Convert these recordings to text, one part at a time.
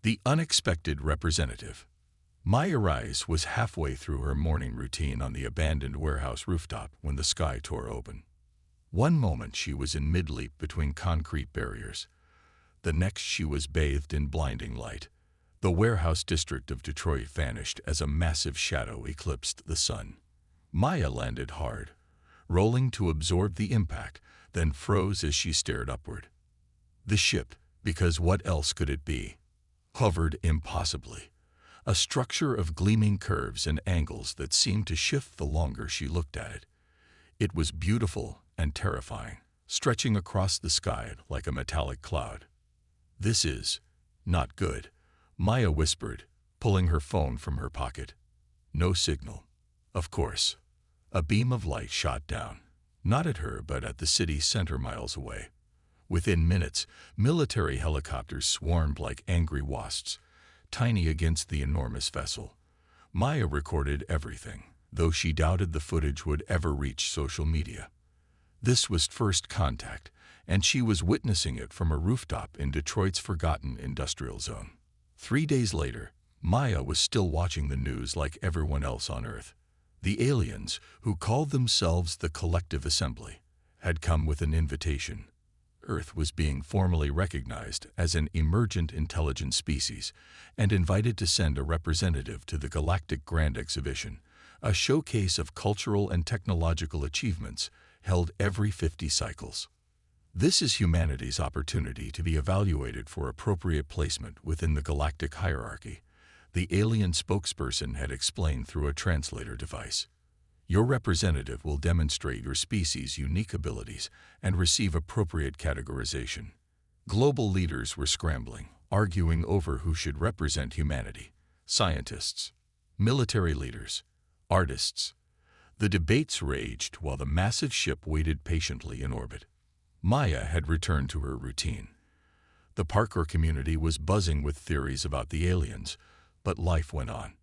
The unexpected representative. Maya Rise was halfway through her morning routine on the abandoned warehouse rooftop when the sky tore open. One moment she was in mid-leap between concrete barriers. The next she was bathed in blinding light. The warehouse district of Detroit vanished as a massive shadow eclipsed the sun. Maya landed hard, rolling to absorb the impact, then froze as she stared upward. The ship, because what else could it be, hovered impossibly, a structure of gleaming curves and angles that seemed to shift the longer she looked at it. It was beautiful and terrifying, stretching across the sky like a metallic cloud. "This is not good," Maya whispered, pulling her phone from her pocket. No signal. Of course. A beam of light shot down, not at her but at the city center miles away. Within minutes, military helicopters swarmed like angry wasps, tiny against the enormous vessel. Maya recorded everything, though she doubted the footage would ever reach social media. This was first contact, and she was witnessing it from a rooftop in Detroit's forgotten industrial zone. 3 days later, Maya was still watching the news like everyone else on Earth. The aliens, who called themselves the Collective Assembly, had come with an invitation. Earth was being formally recognized as an emergent intelligent species and invited to send a representative to the Galactic Grand Exhibition, a showcase of cultural and technological achievements held every 50 cycles. This is humanity's opportunity to be evaluated for appropriate placement within the galactic hierarchy, the alien spokesperson had explained through a translator device. Your representative will demonstrate your species' unique abilities and receive appropriate categorization. Global leaders were scrambling, arguing over who should represent humanity: scientists, military leaders, artists. The debates raged while the massive ship waited patiently in orbit. Maya had returned to her routine. The parkour community was buzzing with theories about the aliens, but life went on.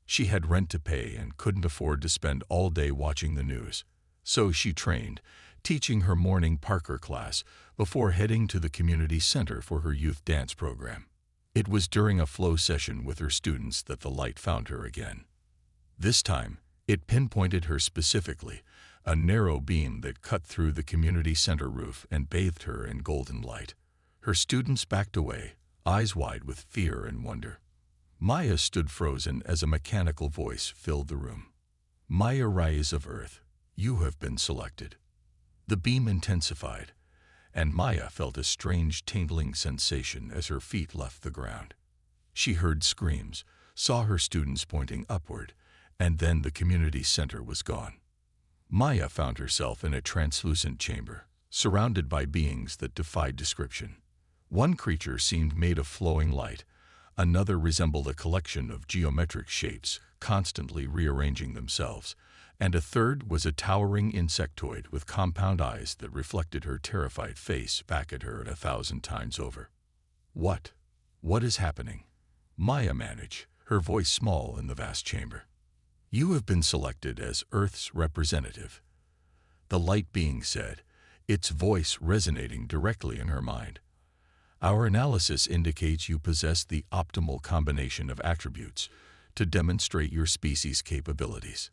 She had rent to pay and couldn't afford to spend all day watching the news. So she trained, teaching her morning parkour class before heading to the community center for her youth dance program. It was during a flow session with her students that the light found her again. This time, it pinpointed her specifically, a narrow beam that cut through the community center roof and bathed her in golden light. Her students backed away, eyes wide with fear and wonder. Maya stood frozen as a mechanical voice filled the room. "Maya Rise of Earth, you have been selected." The beam intensified, and Maya felt a strange tingling sensation as her feet left the ground. She heard screams, saw her students pointing upward, and then the community center was gone. Maya found herself in a translucent chamber, surrounded by beings that defied description. One creature seemed made of flowing light, another resembled a collection of geometric shapes constantly rearranging themselves, and a third was a towering insectoid with compound eyes that reflected her terrified face back at her 1,000 times over. What is happening?" Maya managed, her voice small in the vast chamber. "You have been selected as Earth's representative," the light being said, its voice resonating directly in her mind. "Our analysis indicates you possess the optimal combination of attributes to demonstrate your species' capabilities."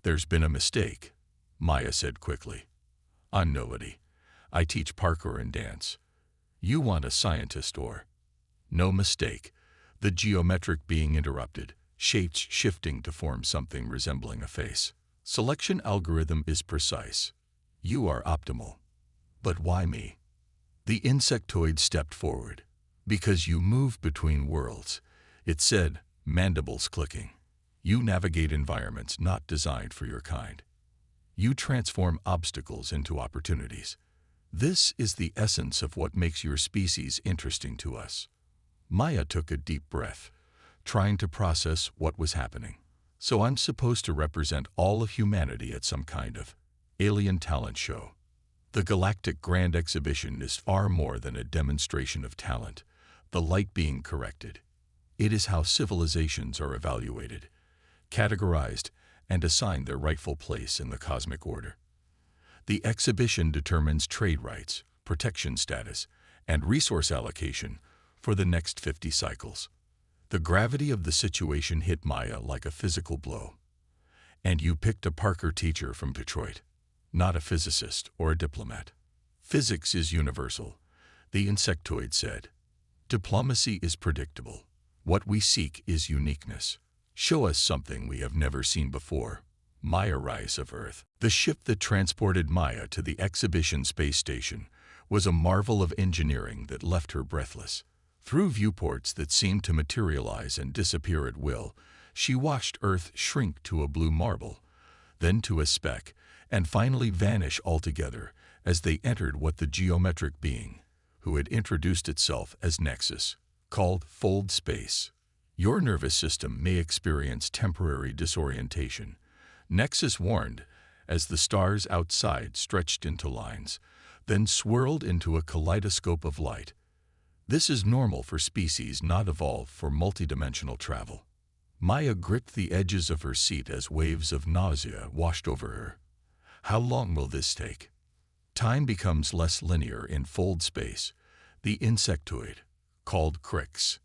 "There's been a mistake," Maya said quickly. "I'm nobody. I teach parkour and dance. You want a scientist or—" "No mistake," the geometric being interrupted, shapes shifting to form something resembling a face. "Selection algorithm is precise. You are optimal." "But why me?" The insectoid stepped forward. "Because you move between worlds," it said, mandibles clicking. "You navigate environments not designed for your kind. You transform obstacles into opportunities. This is the essence of what makes your species interesting to us." Maya took a deep breath, trying to process what was happening. "So I'm supposed to represent all of humanity at some kind of alien talent show. The Galactic Grand Exhibition is far more than a demonstration of talent," the light being corrected. "It is how civilizations are evaluated, categorized, and assigned their rightful place in the cosmic order. The exhibition determines trade rights, protection status, and resource allocation, for the next 50 cycles. The gravity of the situation hit Maya like a physical blow. And you picked a Parker teacher from Detroit, not a physicist or a diplomat. Physics is universal, the insectoid said. Diplomacy is predictable. What we seek is uniqueness. Show us something we have never seen before. Maya Rise of Earth. The ship that transported Maya to the exhibition space station was a marvel of engineering that left her breathless. Through viewports that seemed to materialize and disappear at will, she watched Earth shrink to a blue marble, then to a speck, and finally vanish altogether as they entered what the geometric being, who had introduced itself as Nexus, called fold space. Your nervous system may experience temporary disorientation, Nexus warned, as the stars outside stretched into lines, then swirled into a kaleidoscope of light. This is normal for species not evolved for multidimensional travel. Maya gripped the edges of her seat as waves of nausea washed over her. How long will this take? Time becomes less linear in fold space. The insectoid, called Crix,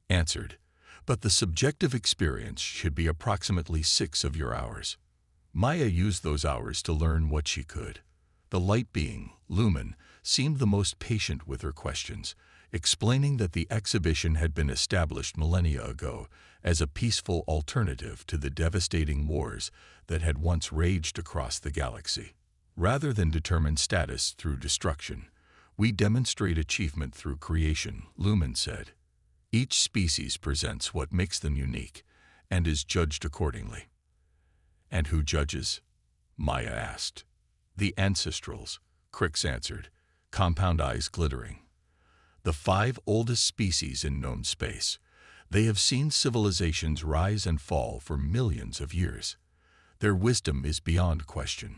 answered, but the subjective experience should be approximately 6 of your hours. Maya used those hours to learn what she could. The light being, Lumen, seemed the most patient with her questions, explaining that the exhibition had been established millennia ago as a peaceful alternative to the devastating wars that had once raged across the galaxy. Rather than determine status through destruction, we demonstrate achievement through creation, Lumen said. Each species presents what makes them unique and is judged accordingly. And who judges? Maya asked. The ancestrals, Crix answered, compound eyes glittering. The 5 oldest species in known space. They have seen civilizations rise and fall for millions of years. Their wisdom is beyond question.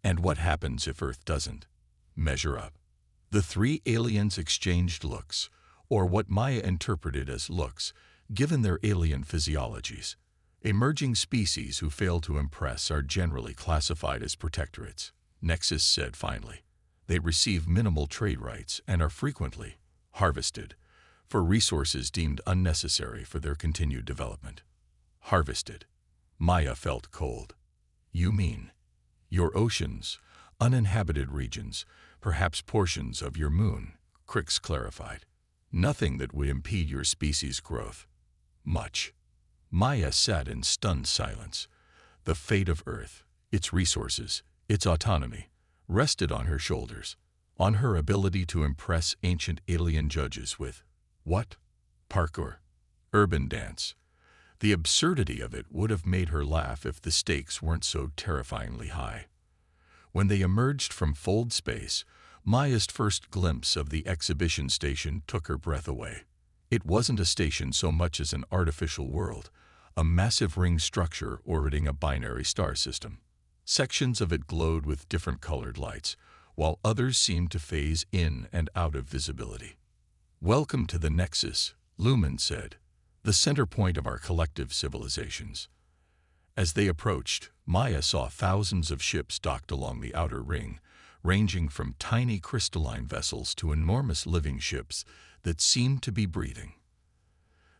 And what happens if Earth doesn't measure up? The 3 aliens exchanged looks, or what Maya interpreted as looks, given their alien physiologies. Emerging species who fail to impress are generally classified as protectorates, Nexus said finally. They receive minimal trade rights and are frequently harvested for resources deemed unnecessary for their continued development. Harvested. Maya felt cold. You mean your oceans, uninhabited regions, perhaps portions of your moon, Crix clarified. Nothing that would impede your species' growth. Much. Maya sat in stunned silence. The fate of Earth, its resources, its autonomy, rested on her shoulders, on her ability to impress ancient alien judges with, what? Parkour. Urban dance. The absurdity of it would have made her laugh if the stakes weren't so terrifyingly high. When they emerged from fold space, Maya's first glimpse of the exhibition station took her breath away. It wasn't a station so much as an artificial world, a massive ring structure orbiting a binary star system. Sections of it glowed with different colored lights, while others seemed to phase in and out of visibility. Welcome to the Nexus, Lumen said, the center point of our collective civilizations. As they approached, Maya saw thousands of ships docked along the outer ring, ranging from tiny crystalline vessels to enormous living ships that seemed to be breathing.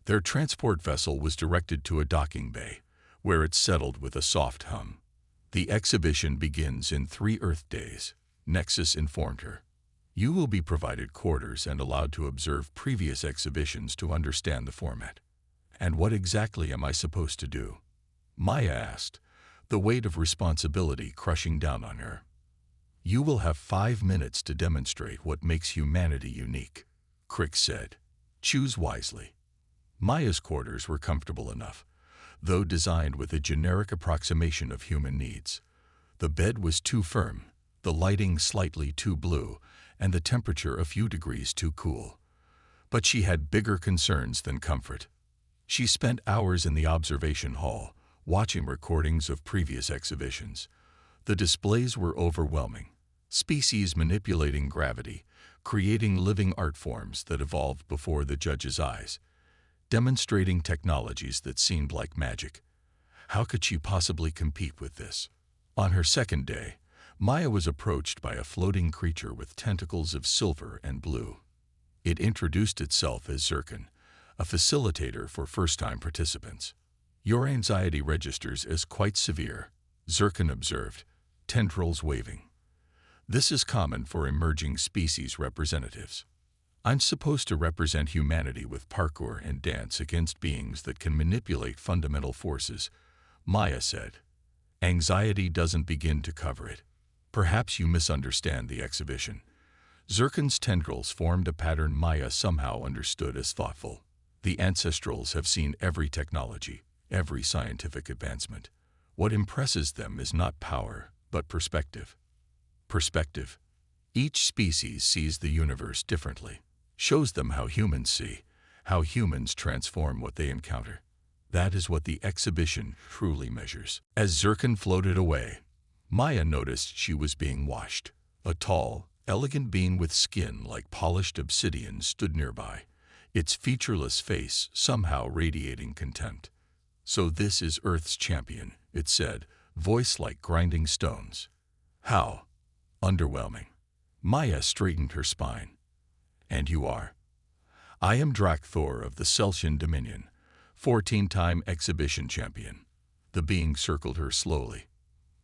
Their transport vessel was directed to a docking bay, where it settled with a soft hum. The exhibition begins in 3 Earth days, Nexus informed her. You will be provided quarters and allowed to observe previous exhibitions to understand the format. And what exactly am I supposed to do? Maya asked, the weight of responsibility crushing down on her. You will have 5 minutes to demonstrate what makes humanity unique, Crix said. Choose wisely. Maya's quarters were comfortable enough, though designed with a generic approximation of human needs. The bed was too firm, the lighting slightly too blue, and the temperature a few degrees too cool. But she had bigger concerns than comfort. She spent hours in the observation hall, watching recordings of previous exhibitions. The displays were overwhelming. Species manipulating gravity, creating living art forms that evolved before the judge's eyes, demonstrating technologies that seemed like magic. How could she possibly compete with this? On her second day, Maya was approached by a floating creature with tentacles of silver and blue. It introduced itself as Zircon, a facilitator for first-time participants. "Your anxiety registers as quite severe," Zircon observed, tendrils waving. "This is common for emerging species representatives. I'm supposed to represent humanity with parkour and dance against beings that can manipulate fundamental forces," Maya said. "Anxiety doesn't begin to cover it. Perhaps you misunderstand the exhibition." Zircon's tendrils formed a pattern Maya somehow understood as thoughtful. "The ancestrals have seen every technology, every scientific advancement. What impresses them is not power, but perspective." Perspective. Each species sees the universe differently. Shows them how humans see, how humans transform what they encounter. That is what the exhibition truly measures. As Zircon floated away, Maya noticed she was being watched. A tall, elegant being with skin like polished obsidian stood nearby, its featureless face somehow radiating contempt. "So this is Earth's champion," it said, voice like grinding stones. "How underwhelming." Maya straightened her spine. "And you are?" "I am Drakthor of the Celsian Dominion, 14-time exhibition champion." The being circled her slowly.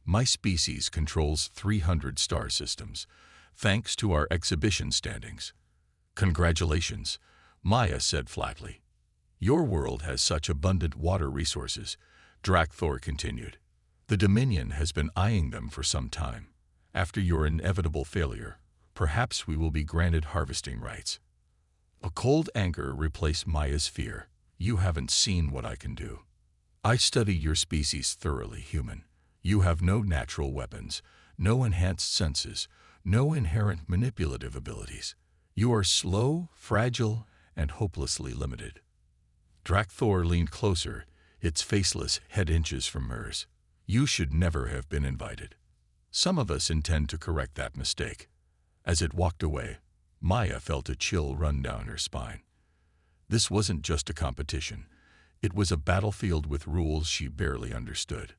"My species controls 300 star systems, thanks to our exhibition standings." "Congratulations," Maya said flatly. "Your world has such abundant water resources," Drakthor continued. "The Dominion has been eyeing them for some time. After your inevitable failure, perhaps we will be granted harvesting rights." A cold anger replaced Maya's fear. "You haven't seen what I can do. I study your species thoroughly, human. You have no natural weapons, no enhanced senses, no inherent manipulative abilities. You are slow, fragile, and hopelessly limited." Drakthor leaned closer, its faceless head inches from hers. "You should never have been invited. Some of us intend to correct that mistake." As it walked away, Maya felt a chill run down her spine. This wasn't just a competition. It was a battlefield with rules she barely understood.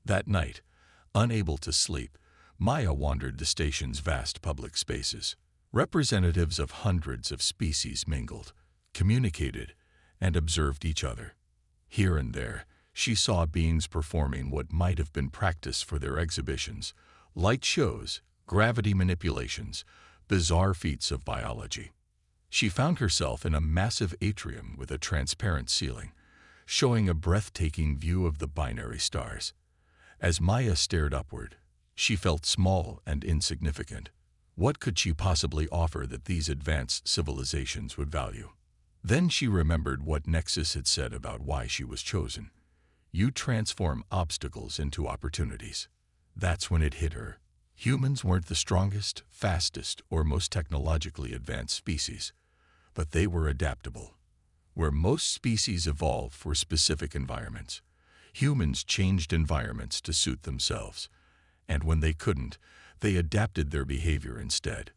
That night, unable to sleep, Maya wandered the station's vast public spaces. Representatives of hundreds of species mingled, communicated, and observed each other. Here and there, she saw beings performing what might have been practice for their exhibitions: light shows, gravity manipulations, bizarre feats of biology. She found herself in a massive atrium with a transparent ceiling, showing a breathtaking view of the binary stars. As Maya stared upward, she felt small and insignificant. What could she possibly offer that these advanced civilizations would value? Then she remembered what Nexus had said about why she was chosen. "You transform obstacles into opportunities." That's when it hit her. Humans weren't the strongest, fastest, or most technologically advanced species, but they were adaptable. Where most species evolve for specific environments, humans changed environments to suit themselves, and when they couldn't, they adapted their behavior instead.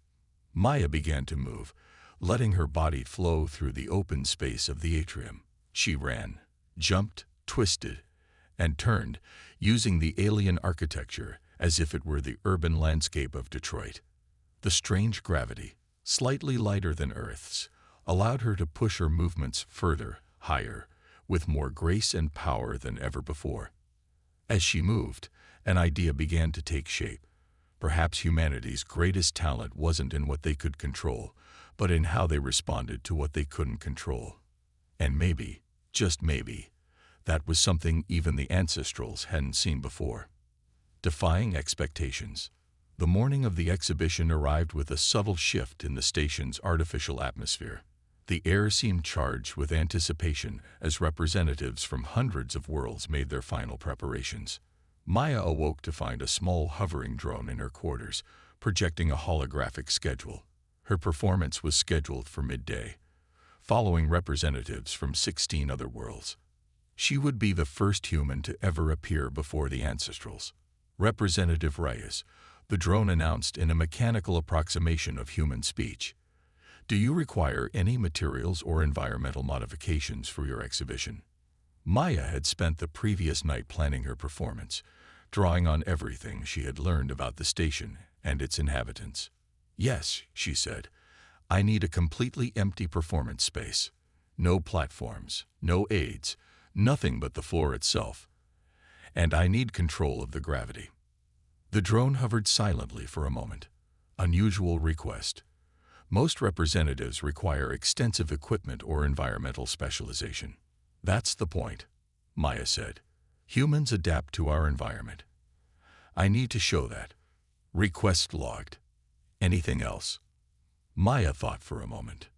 Maya began to move, letting her body flow through the open space of the atrium. She ran, jumped, twisted, and turned, using the alien architecture as if it were the urban landscape of Detroit. The strange gravity, slightly lighter than Earth's, allowed her to push her movements further, higher, with more grace and power than ever before. As she moved, an idea began to take shape. Perhaps humanity's greatest talent wasn't in what they could control, but in how they responded to what they couldn't control. And maybe, just maybe, that was something even the ancestrals hadn't seen before. Defying expectations. The morning of the exhibition arrived with a subtle shift in the station's artificial atmosphere. The air seemed charged with anticipation as representatives from hundreds of worlds made their final preparations. Maya awoke to find a small hovering drone in her quarters, projecting a holographic schedule. Her performance was scheduled for midday, following representatives from 16 other worlds. She would be the first human to ever appear before the ancestrals. "Representative Reyes," the drone announced in a mechanical approximation of human speech. "Do you require any materials or environmental modifications for your exhibition?" Maya had spent the previous night planning her performance, drawing on everything she had learned about the station and its inhabitants. "Yes," she said, I need a completely empty performance space. No platforms, no aids, nothing but the floor itself. And I need control of the gravity. The drone hovered silently for a moment. Unusual request. Most representatives require extensive equipment or environmental specialization. That's the point, Maya said. Humans adapt to our environment. I need to show that. Request logged. Anything else? Maya thought for a moment.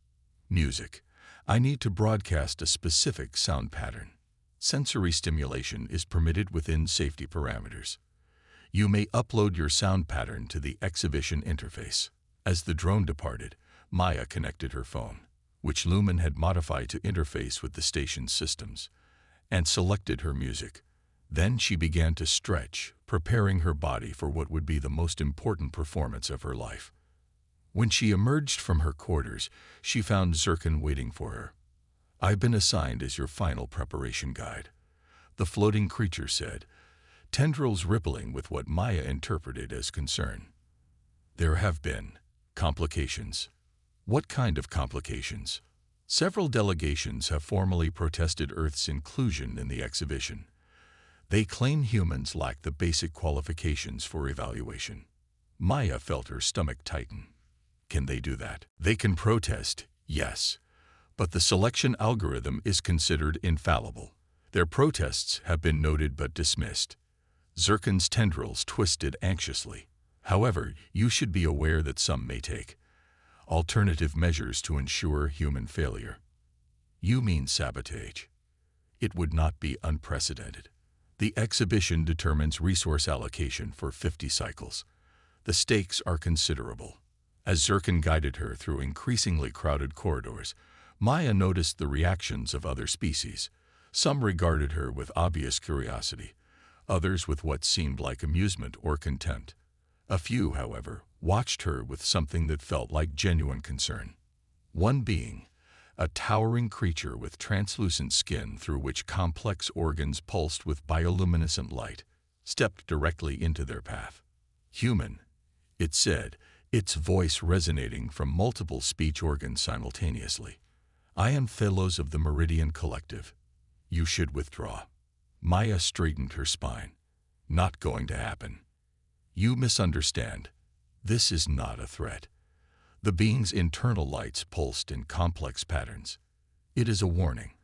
Music. I need to broadcast a specific sound pattern. Sensory stimulation is permitted within safety parameters. You may upload your sound pattern to the exhibition interface. As the drone departed, Maya connected her phone, which Lumen had modified to interface with the station's systems, and selected her music. Then she began to stretch, preparing her body for what would be the most important performance of her life. When she emerged from her quarters, she found Zircon waiting for her. "I've been assigned as your final preparation guide," the floating creature said, tendrils rippling with what Maya interpreted as concern. "There have been complications." "What kind of complications?" "Several delegations have formally protested Earth's inclusion in the exhibition. They claim humans lack the basic qualifications for evaluation." Maya felt her stomach tighten. Can they do that? They can protest, yes, but the selection algorithm is considered infallible. Their protests have been noted but dismissed. Zircon's tendrils twisted anxiously. "However, you should be aware that some may take alternative measures to ensure human failure." "You mean sabotage?" "It would not be unprecedented. The exhibition determines resource allocation for 50 cycles. The stakes are considerable." As Zircon guided her through increasingly crowded corridors, Maya noticed the reactions of other species. Some regarded her with obvious curiosity, others with what seemed like amusement or contempt. A few, however, watched her with something that felt like genuine concern. One being, a towering creature with translucent skin through which complex organs pulsed with bioluminescent light, stepped directly into their path. "Human," it said, its voice resonating from multiple speech organs simultaneously. "I am Fellows of the Meridian Collective. You should withdraw." Maya straightened her spine. "Not going to happen." "You misunderstand. This is not a threat." The being's internal lights pulsed in complex patterns. "It is a warning.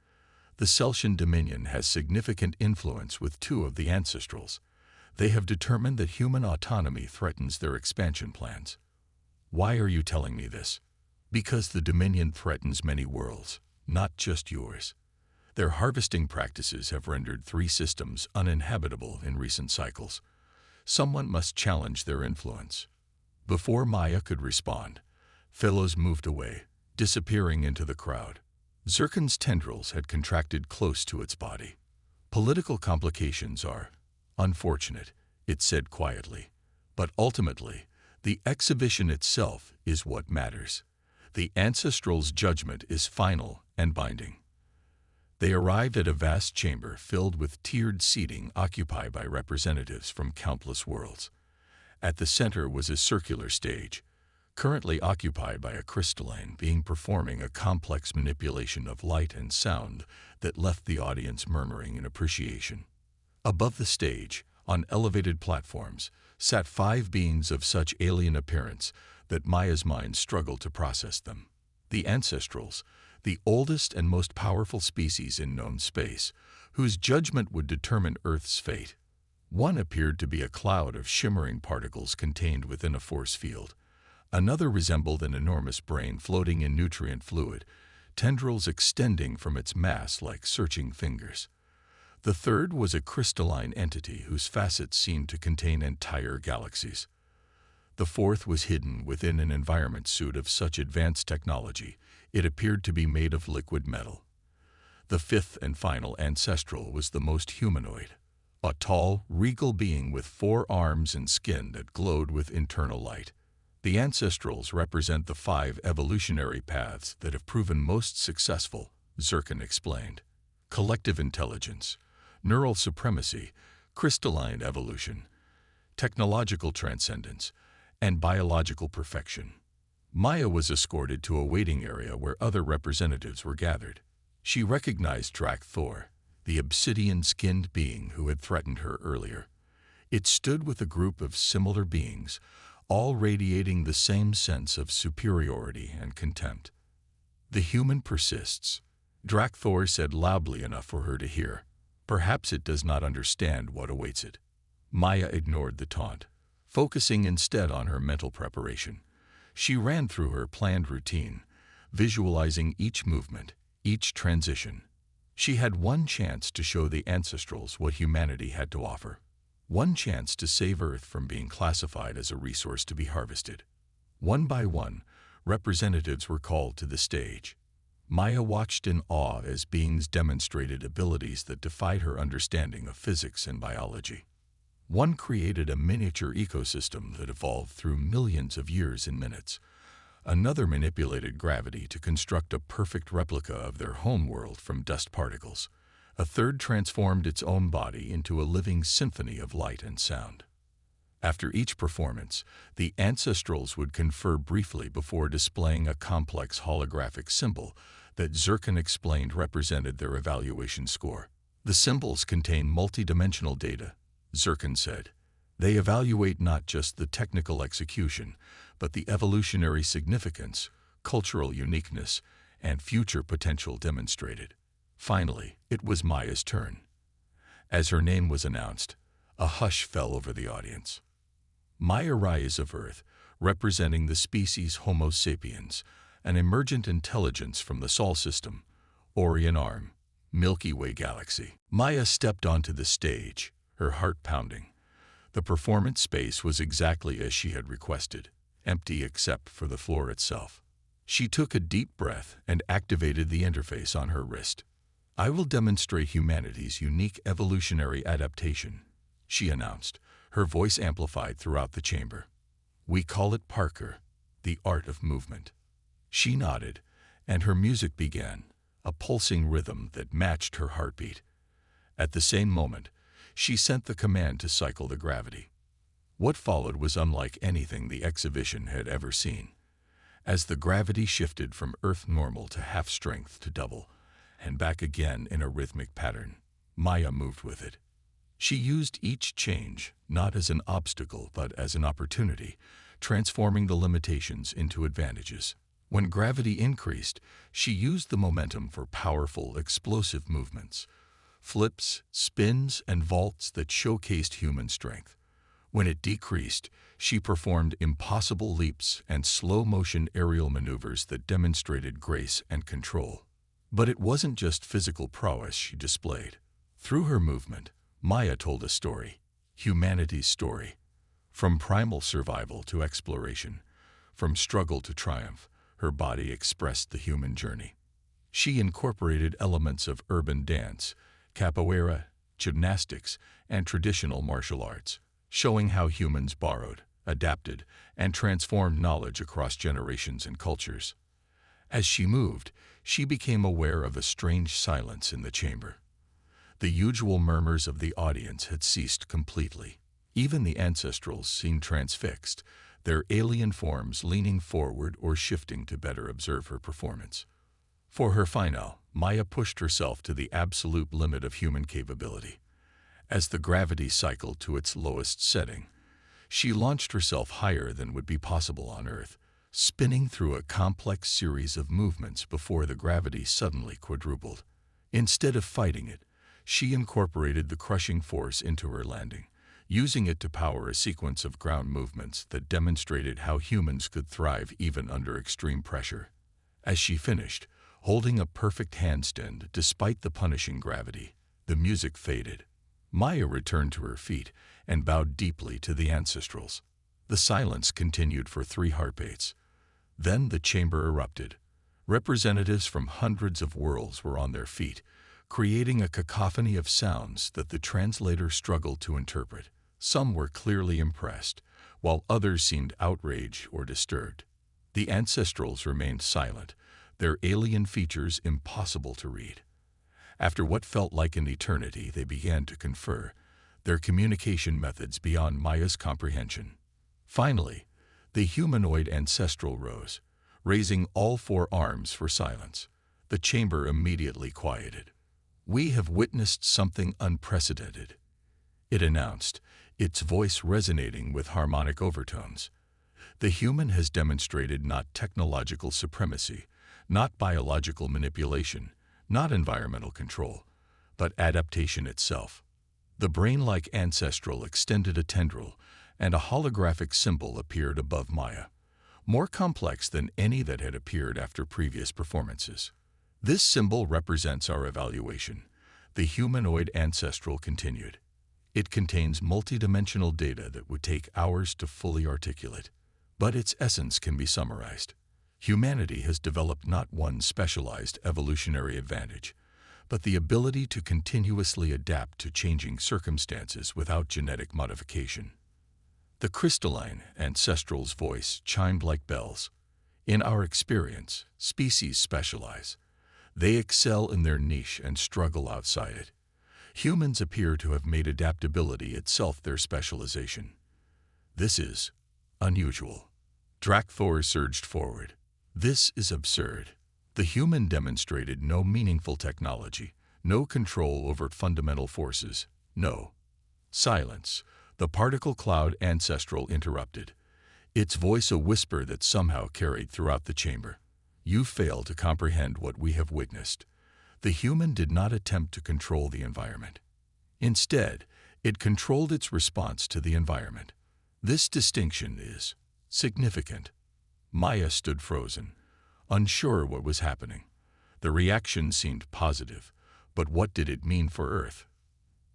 The Celtian Dominion has significant influence with 2 of the ancestrals. They have determined that human autonomy threatens their expansion plans." "Why are you telling me this?" "Because the Dominion threatens many worlds, not just yours. Their harvesting practices have rendered 3 systems uninhabitable in recent cycles. Someone must challenge their influence." Before Maya could respond, Fellows moved away, disappearing into the crowd. Zircon's tendrils had contracted close to its body. "Political complications are unfortunate," it said quietly, "but ultimately, the exhibition itself is what matters. The ancestral's judgment is final and binding." They arrived at a vast chamber filled with tiered seating occupied by representatives from countless worlds. At the center was a circular stage, currently occupied by a crystalline being performing a complex manipulation of light and sound that left the audience murmuring in appreciation. Above the stage, on elevated platforms, sat 5 beings of such alien appearance that Maya's mind struggled to process them. The ancestrals, the oldest and most powerful species in known space, whose judgment would determine Earth's fate. One appeared to be a cloud of shimmering particles contained within a force field. Another resembled an enormous brain floating in nutrient fluid, tendrils extending from its mass like searching fingers. The third was a crystalline entity whose facets seemed to contain entire galaxies. The fourth was hidden within an environment suit of such advanced technology it appeared to be made of liquid metal. The 5th and final ancestral was the most humanoid, a tall, regal being with 4 arms and skin that glowed with internal light. The ancestrals represent the 5 evolutionary paths that have proven most successful, Zircon explained. Collective intelligence, neural supremacy, crystalline evolution, technological transcendence, and biological perfection. Maya was escorted to a waiting area where other representatives were gathered. She recognized Drak Thor, the obsidian-skinned being who had threatened her earlier. It stood with a group of similar beings, all radiating the same sense of superiority and contempt. "The human persists," Drak Thor said loudly enough for her to hear. "Perhaps it does not understand what awaits it." Maya ignored the taunt, focusing instead on her mental preparation. She ran through her planned routine, visualizing each movement, each transition. She had one chance to show the ancestrals what humanity had to offer. One chance to save Earth from being classified as a resource to be harvested. One by one, representatives were called to the stage. Maya watched in awe as beings demonstrated abilities that defied her understanding of physics and biology. One created a miniature ecosystem that evolved through millions of years in minutes. Another manipulated gravity to construct a perfect replica of their home world from dust particles. A third transformed its own body into a living symphony of light and sound. After each performance, the ancestrals would confer briefly before displaying a complex holographic symbol that Zircon explained represented their evaluation score. "The symbols contain multidimensional data," Zircon said. "They evaluate not just the technical execution, but the evolutionary significance, cultural uniqueness, and future potential demonstrated." Finally, it was Maya's turn. As her name was announced, a hush fell over the audience. Maya Rise of Earth, representing the species Homo sapiens, an emergent intelligence from the Sol system, Orion Arm, Milky Way galaxy. Maya stepped onto the stage, her heart pounding. The performance space was exactly as she had requested, empty except for the floor itself. She took a deep breath and activated the interface on her wrist. "I will demonstrate humanity's unique evolutionary adaptation," she announced, her voice amplified throughout the chamber. "We call it Parker, the art of movement." She nodded, and her music began, a pulsing rhythm that matched her heartbeat. At the same moment, she sent the command to cycle the gravity. What followed was unlike anything the exhibition had ever seen. As the gravity shifted from Earth normal to half strength to double, and back again in a rhythmic pattern, Maya moved with it. She used each change not as an obstacle but as an opportunity, transforming the limitations into advantages. When gravity increased, she used the momentum for powerful, explosive movements. Flips, spins, and vaults that showcased human strength. When it decreased, she performed impossible leaps and slow-motion aerial maneuvers that demonstrated grace and control. But it wasn't just physical prowess she displayed. Through her movement, Maya told a story, humanity's story. From primal survival to exploration, from struggle to triumph, her body expressed the human journey. She incorporated elements of urban dance, capoeira, gymnastics, and traditional martial arts, showing how humans borrowed, adapted, and transformed knowledge across generations and cultures. As she moved, she became aware of a strange silence in the chamber. The usual murmurs of the audience had ceased completely. Even the ancestrals seemed transfixed, their alien forms leaning forward or shifting to better observe her performance. For her finale, Maya pushed herself to the absolute limit of human capability. As the gravity cycled to its lowest setting, she launched herself higher than would be possible on Earth, spinning through a complex series of movements before the gravity suddenly quadrupled. Instead of fighting it, she incorporated the crushing force into her landing, using it to power a sequence of ground movements that demonstrated how humans could thrive even under extreme pressure. As she finished, holding a perfect handstand despite the punishing gravity, the music faded. Maya returned to her feet and bowed deeply to the ancestrals. The silence continued for 3 heartbeats. Then the chamber erupted. Representatives from hundreds of worlds were on their feet, creating a cacophony of sounds that the translator struggled to interpret. Some were clearly impressed, while others seemed outraged or disturbed. The ancestrals remained silent, their alien features impossible to read. After what felt like an eternity, they began to confer, their communication methods beyond Maya's comprehension. Finally, the humanoid ancestral rose, Raising all four arms for silence, the chamber immediately quieted. "We have witnessed something unprecedented," it announced, its voice resonating with harmonic overtones. "The human has demonstrated not technological supremacy, not biological manipulation, not environmental control, but adaptation itself." The brain-like ancestral extended a tendril, and a holographic symbol appeared above Maya, more complex than any that had appeared after previous performances. "This symbol represents our evaluation," the humanoid ancestral continued. "It contains multidimensional data that would take hours to fully articulate, but its essence can be summarized. Humanity has developed not one specialized evolutionary advantage, but the ability to continuously adapt to changing circumstances without genetic modification." The crystalline ancestral's voice chimed like bells. "In our experience, species specialize. They excel in their niche and struggle outside it. Humans appear to have made adaptability itself their specialization. This is unusual." Drakthor surged forward. "This is absurd. The human demonstrated no meaningful technology, no control over fundamental forces, no—" "Silence," the particle cloud ancestral interrupted, its voice a whisper that somehow carried throughout the chamber. "You fail to comprehend what we have witnessed. The human did not attempt to control the environment. Instead, it controlled its response to the environment. This distinction is significant." Maya stood frozen, unsure what was happening. The reaction seemed positive, but what did it mean for Earth?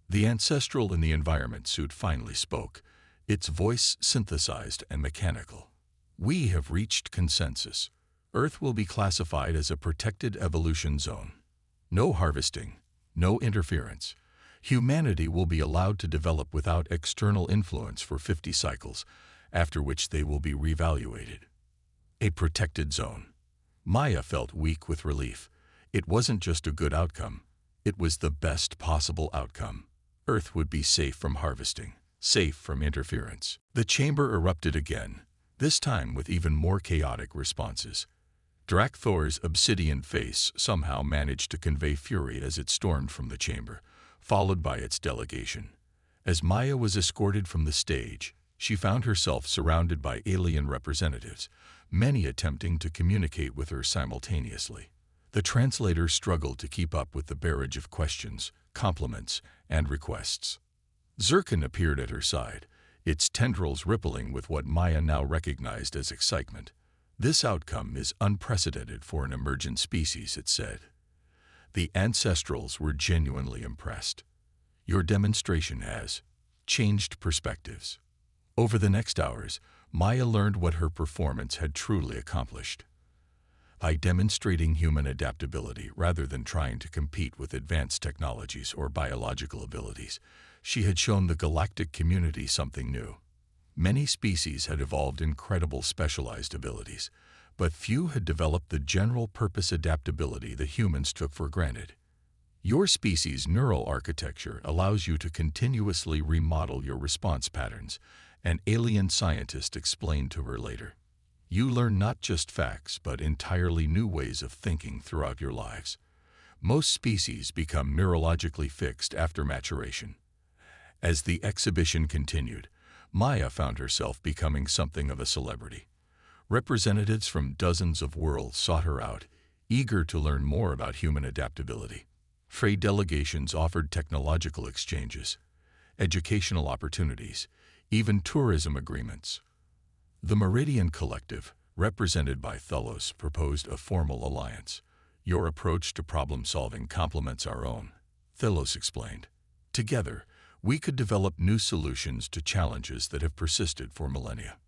The ancestral in the environment suit finally spoke, its voice synthesized and mechanical. "We have reached consensus. Earth will be classified as a protected evolution zone. No harvesting, no interference. Humanity will be allowed to develop without external influence for 50 cycles, after which they will be reevaluated." A protected zone. Maya felt weak with relief. It wasn't just a good outcome. It was the best possible outcome. Earth would be safe from harvesting, safe from interference. The chamber erupted again, this time with even more chaotic responses. Drakthor's obsidian face somehow managed to convey fury as it stormed from the chamber, followed by its delegation. As Maya was escorted from the stage, she found herself surrounded by alien representatives, many attempting to communicate with her simultaneously. The translator struggled to keep up with the barrage of questions, compliments, and requests. Zircon appeared at her side, its tendrils rippling with what Maya now recognized as excitement. "This outcome is unprecedented for an emergent species," it said. The ancestrals were genuinely impressed. "Your demonstration has changed perspectives." Over the next hours, Maya learned what her performance had truly accomplished. By demonstrating human adaptability rather than trying to compete with advanced technologies or biological abilities, she had shown the galactic community something new. Many species had evolved incredible specialized abilities, but few had developed the general-purpose adaptability that humans took for granted. "Your species' neural architecture allows you to continuously remodel your response patterns," an alien scientist explained to her later. "You learn not just facts, but entirely new ways of thinking throughout your lives. Most species become neurologically fixed after maturation." As the exhibition continued, Maya found herself becoming something of a celebrity. Representatives from dozens of worlds sought her out, eager to learn more about human adaptability. Trade delegations offered technological exchanges, educational opportunities, even tourism agreements. The Meridian Collective, represented by Thelos, proposed a formal alliance. "Your approach to problem-solving complements our own," Thelos explained. "Together, we could develop new solutions to challenges that have persisted for millennia."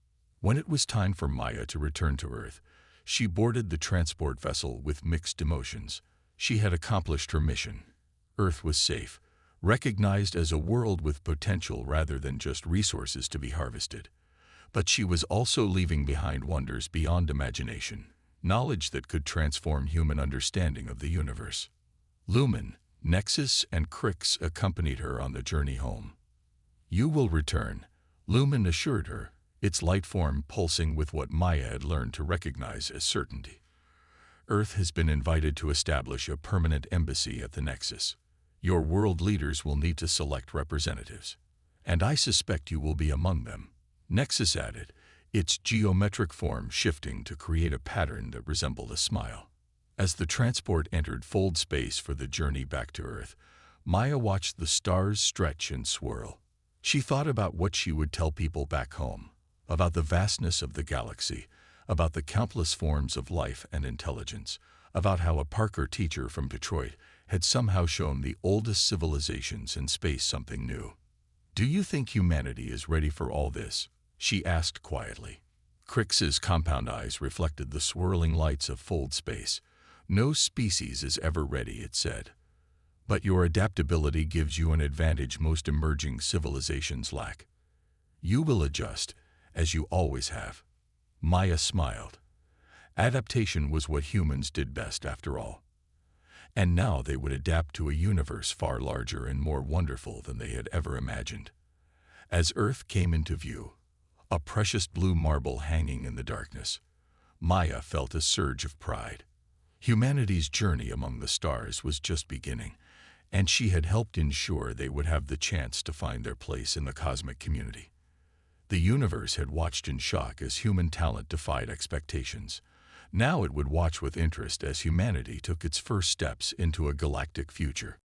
When it was time for Maya to return to Earth, she boarded the transport vessel with mixed emotions. She had accomplished her mission. Earth was safe, recognized as a world with potential rather than just resources to be harvested. But she was also leaving behind wonders beyond imagination, knowledge that could transform human understanding of the universe. Lumen, Nexus, and Kryx accompanied her on the journey home. "You will return," Lumen assured her, its light form pulsing with what Maya had learned to recognize as certainty. Earth has been invited to establish a permanent embassy at the Nexus. Your world leaders will need to select representatives, and I suspect you will be among them. Nexus added, its geometric form shifting to create a pattern that resembled a smile. As the transport entered fold space for the journey back to Earth, Maya watched the stars stretch and swirl. She thought about what she would tell people back home, about the vastness of the galaxy, about the countless forms of life and intelligence, about how a Parker teacher from Detroit had somehow shown the oldest civilizations in space something new. "Do you think humanity is ready for all this?" she asked quietly. Crix's compound eyes reflected the swirling lights of fold space. "No species is ever ready," it said. "But your adaptability gives you an advantage most emerging civilizations lack. You will adjust, as you always have." Maya smiled. Adaptation was what humans did best, after all. And now they would adapt to a universe far larger and more wonderful than they had ever imagined. As Earth came into view, a precious blue marble hanging in the darkness, Maya felt a surge of pride. Humanity's journey among the stars was just beginning, and she had helped ensure they would have the chance to find their place in the cosmic community. The universe had watched in shock as human talent defied expectations. Now it would watch with interest as humanity took its first steps into a galactic future.